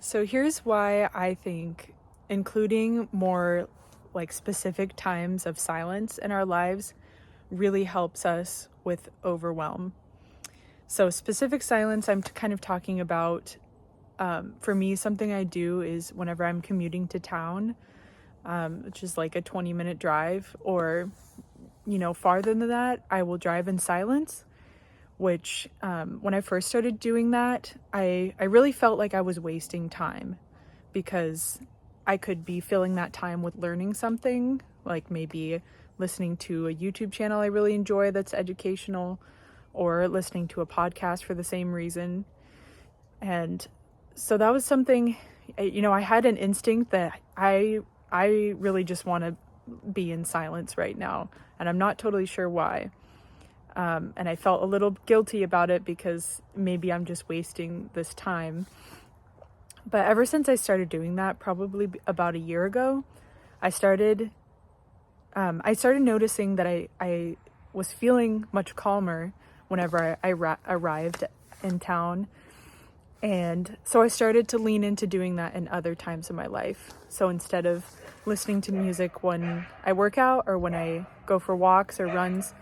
So here's why I think including more like specific times of silence in our lives really helps us with overwhelm. So specific silence, I'm kind of talking about, for me, something I do is whenever I'm commuting to town, which is like a 20-minute drive, or, farther than that, I will drive in silence, which when I first started doing that, I really felt like I was wasting time because I could be filling that time with learning something, like maybe listening to a YouTube channel I really enjoy that's educational, or listening to a podcast for the same reason. And so that was something, I had an instinct that I really just want to be in silence right now, and I'm not totally sure why. And I felt a little guilty about it because maybe I'm just wasting this time. But ever since I started doing that, probably about a year ago, I started noticing that I was feeling much calmer whenever I arrived in town. And so I started to lean into doing that in other times of my life. So instead of listening to music when I work out or when I go for walks or runs,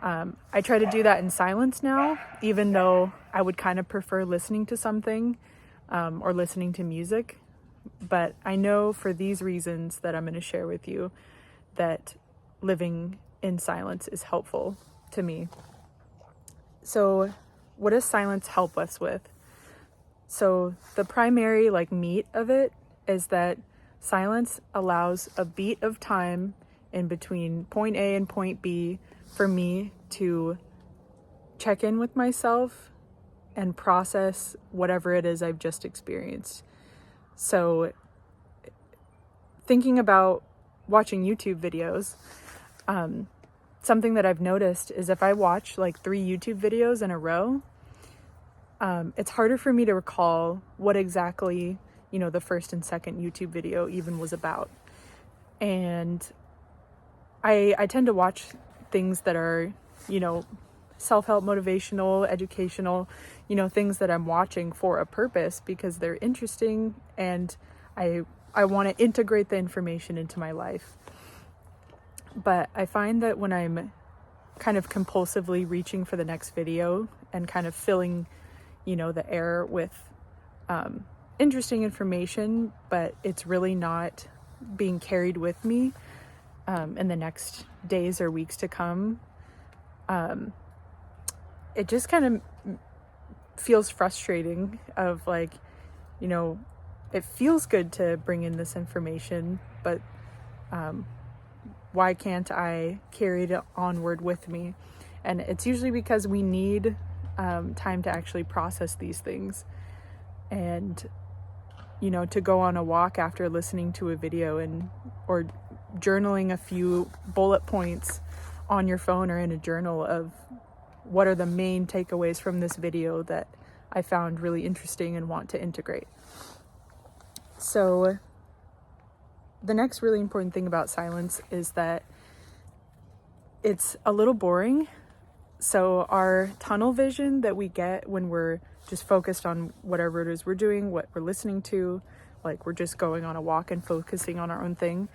I try to do that in silence now, even though I would kind of prefer listening to something or listening to music. But I know for these reasons that I'm going to share with you that living in silence is helpful to me. So what does silence help us with? So the primary meat of it is that silence allows a beat of time in between point A and point B for me to check in with myself and process whatever it is I've just experienced. So thinking about watching YouTube videos, something that I've noticed is if I watch 3 YouTube videos in a row, it's harder for me to recall what exactly, the first and second YouTube video even was about. And I tend to watch things that are, self-help, motivational, educational, things that I'm watching for a purpose because they're interesting and I want to integrate the information into my life. But I find that when I'm kind of compulsively reaching for the next video and kind of filling, the air with interesting information, but it's really not being carried with me in the next days or weeks to come, it just kind of feels frustrating of it feels good to bring in this information, but why can't I carry it onward with me? And it's usually because we need time to actually process these things. And, to go on a walk after listening to a video or journaling a few bullet points on your phone or in a journal of what are the main takeaways from this video that I found really interesting and want to integrate. So the next really important thing about silence is that it's a little boring. So our tunnel vision that we get when we're just focused on whatever it is we're doing, what we're listening to, we're just going on a walk and focusing on our own thing.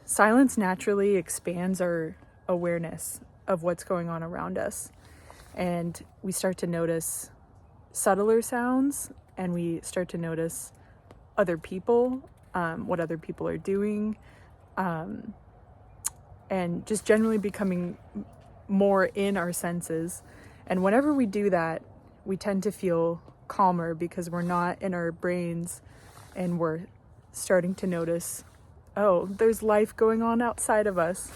Silence naturally expands our awareness of what's going on around us. And we start to notice subtler sounds, and we start to notice other people, what other people are doing, and just generally becoming more in our senses. And whenever we do that, we tend to feel calmer because we're not in our brains and we're starting to notice, oh, there's life going on outside of us.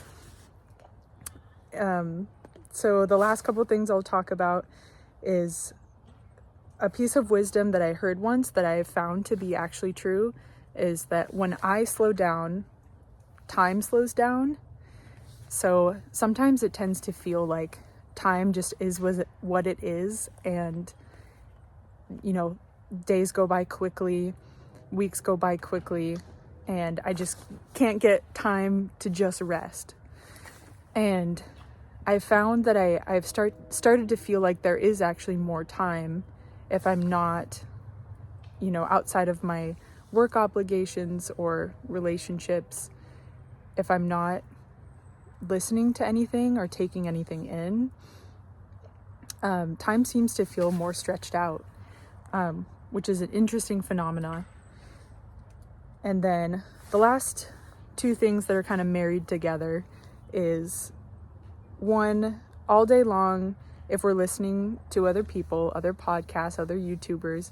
So the last couple things I'll talk about is a piece of wisdom that I heard once that I have found to be actually true is that when I slow down, time slows down. So sometimes it tends to feel like time just is what it is, and days go by quickly, weeks go by quickly, and I just can't get time to just rest. And I found that I've started to feel like there is actually more time if I'm not, outside of my work obligations or relationships, if I'm not listening to anything or taking anything in, time seems to feel more stretched out, which is an interesting phenomena. And then the last two things that are kind of married together is, one, all day long, if we're listening to other people, other podcasts, other YouTubers,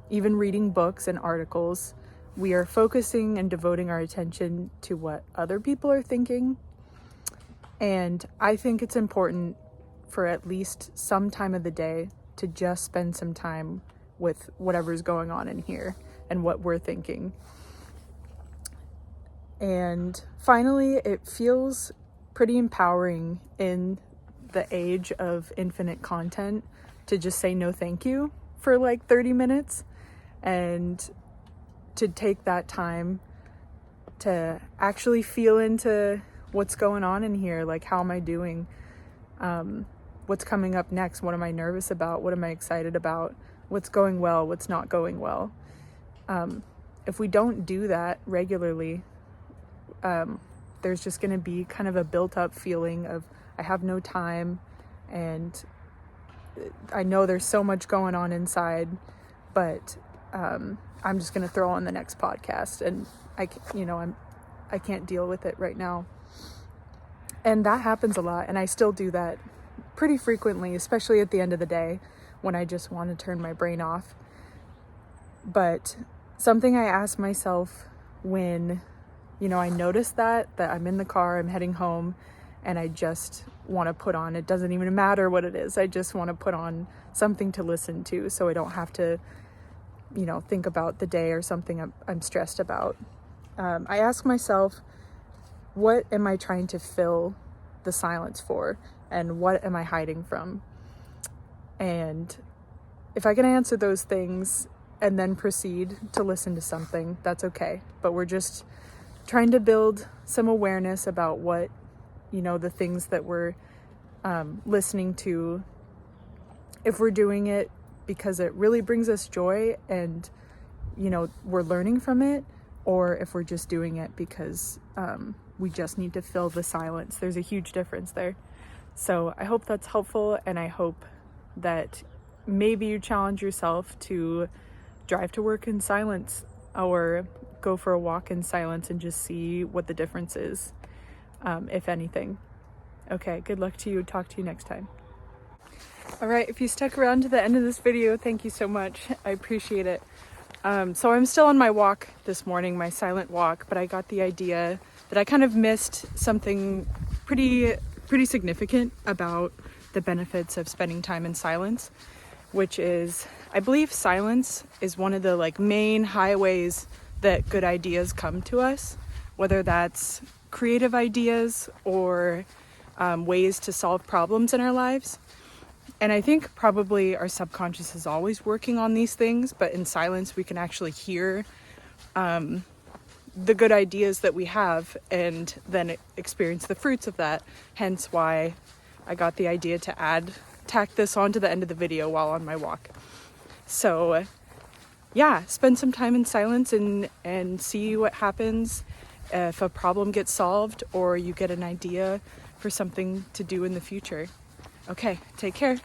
even reading books and articles, we are focusing and devoting our attention to what other people are thinking. And I think it's important for at least some time of the day to just spend some time with whatever's going on in here and what we're thinking. And finally, it feels pretty empowering in the age of infinite content to just say no thank you for like 30 minutes and to take that time to actually feel into what's going on in here. Like, how am I doing? What's coming up next? What am I nervous about? What am I excited about? What's going well? What's not going well? If we don't do that regularly, there's just going to be kind of a built up feeling of, I have no time, and I know there's so much going on inside, but I'm just going to throw on the next podcast, and I can't deal with it right now. And that happens a lot, and I still do that pretty frequently, especially at the end of the day when I just want to turn my brain off. But something I ask myself when I notice that I'm in the car, I'm heading home, and I just want to put on, it doesn't even matter what it is, I just want to put on something to listen to so I don't have to, think about the day or something I'm stressed about. I ask myself, what am I trying to fill the silence for? And what am I hiding from? And if I can answer those things and then proceed to listen to something, that's okay. But we're just trying to build some awareness about what, the things that we're listening to, if we're doing it because it really brings us joy and, we're learning from it, or if we're just doing it because we just need to fill the silence. There's a huge difference there. So I hope that's helpful, and I hope that maybe you challenge yourself to drive to work in silence or go for a walk in silence and just see what the difference is, if anything. Okay, good luck to you. Talk to you next time. All right, if you stuck around to the end of this video, thank you so much. I appreciate it. So I'm still on my walk this morning, my silent walk, but I got the idea that I kind of missed something pretty significant about the benefits of spending time in silence, which is, I believe silence is one of the main highways that good ideas come to us, whether that's creative ideas or ways to solve problems in our lives. And I think probably our subconscious is always working on these things, but in silence we can actually hear the good ideas that we have and then experience the fruits of that. Hence why I got the idea to tack this on to the end of the video while on my walk. So yeah, spend some time in silence and see what happens if a problem gets solved or you get an idea for something to do in the future. Okay, take care.